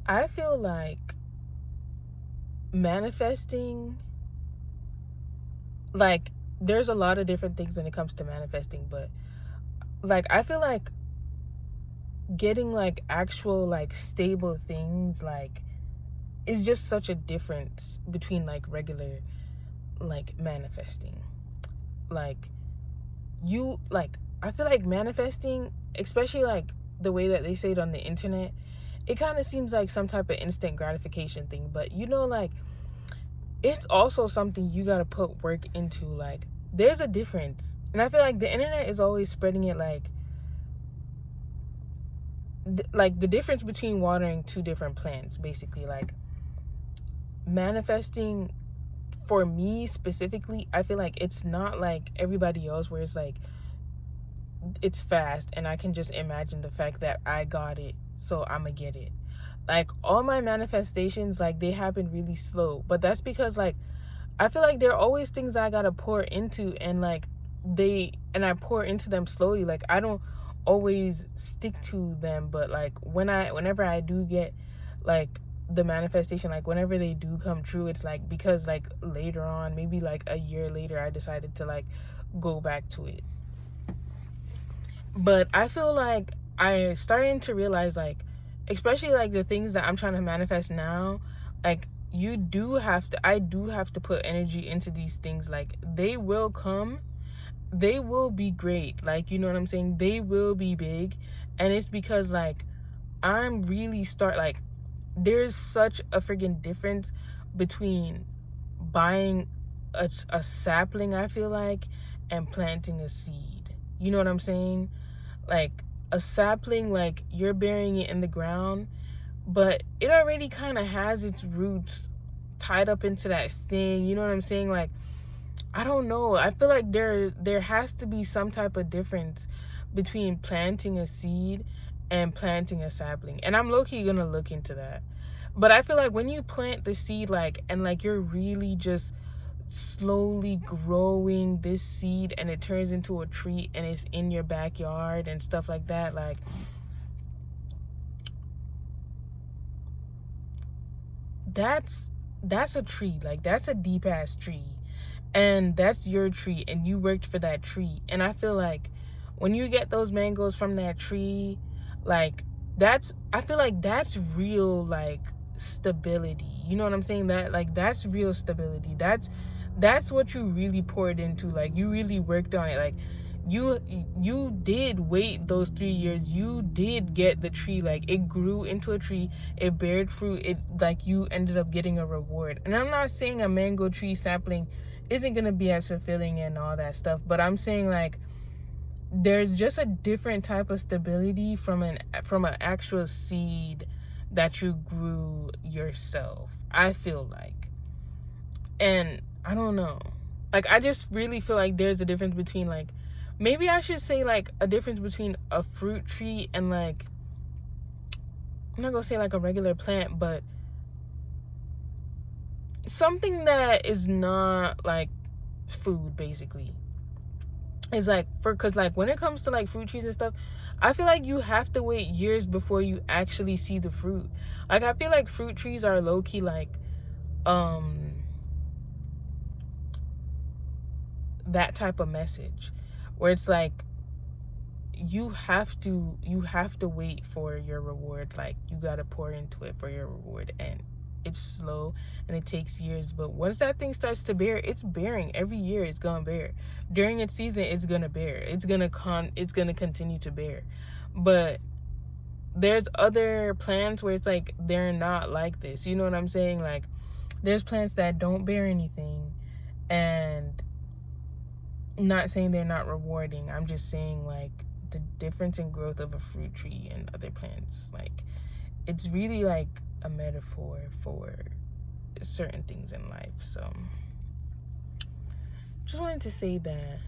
I feel like manifesting, like, there's a lot of different things when it comes to manifesting, but like, I feel like getting like actual, like, stable things, like, is just such a difference between like regular, like, manifesting. Like, I feel like manifesting, especially like the way that they say it on the internet, it kind of seems like some type of instant gratification thing, but like, it's also something you got to put work into. Like, there's a difference, and I feel like the internet is always spreading it like the difference between watering two different plants, basically. Like, manifesting, for me specifically, I feel like it's not like everybody else where it's like it's fast and I can just imagine the fact that I got it, so I'ma get it. Like, all my manifestations, like, they happen really slow, but that's because, like, I feel like there are always things I gotta pour into, and like, I pour into them slowly. Like, I don't always stick to them, but like, whenever I do get like the manifestation, like whenever they do come true, it's like because like later on, maybe like a year later, I decided to like go back to it. But I feel like I starting to realize, like, especially like the things that I'm trying to manifest now, like, I do have to put energy into these things. Like, they will come, they will be great. Like, you know what I'm saying? They will be big. And it's because like I'm really like, there's such a freaking difference between buying a sapling, I feel like, and planting a seed. You know what I'm saying? Like, a sapling, like, you're burying it in the ground, but it already kind of has its roots tied up into that thing. You know what I'm saying? Like, I don't know. I feel like there has to be some type of difference between planting a seed and planting a sapling. And I'm low-key gonna look into that. But I feel like when you plant the seed, like, and like you're really just slowly growing this seed and it turns into a tree and it's in your backyard and stuff like that, like, that's a tree. Like, that's a deep ass tree, and that's your tree, and you worked for that tree. And I feel like when you get those mangoes from that tree, like, I feel like that's real, like, stability. You know what I'm saying? That, like, that's real stability. That's what you really poured into. Like, you really worked on it. Like, you did wait those 3 years. You did get the tree. Like, it grew into a tree, it bared fruit, it, like, you ended up getting a reward. And I'm not saying a mango tree sapling isn't gonna be as fulfilling and all that stuff, but I'm saying, like, there's just a different type of stability from an actual seed that you grew yourself, I feel like. And I don't know, like, I just really feel like there's a difference between, like, maybe I should say, like, a difference between a fruit tree and, like, I'm not gonna say like a regular plant, but something that is not like food, basically. It's like, because like when it comes to like fruit trees and stuff, I feel like you have to wait years before you actually see the fruit. Like, I feel like fruit trees are low-key like that type of message, where it's like you have to wait for your reward. Like, you gotta pour into it for your reward, and it's slow and it takes years. But once that thing starts to bear, it's bearing every year. It's gonna bear during its season. It's gonna bear. It's gonna continue to bear. But there's other plants where it's like they're not like this. You know what I'm saying? Like, there's plants that don't bear anything, and I'm not saying they're not rewarding. I'm just saying, like, the difference in growth of a fruit tree and other plants, like, it's really like a metaphor for certain things in life. So just wanted to say that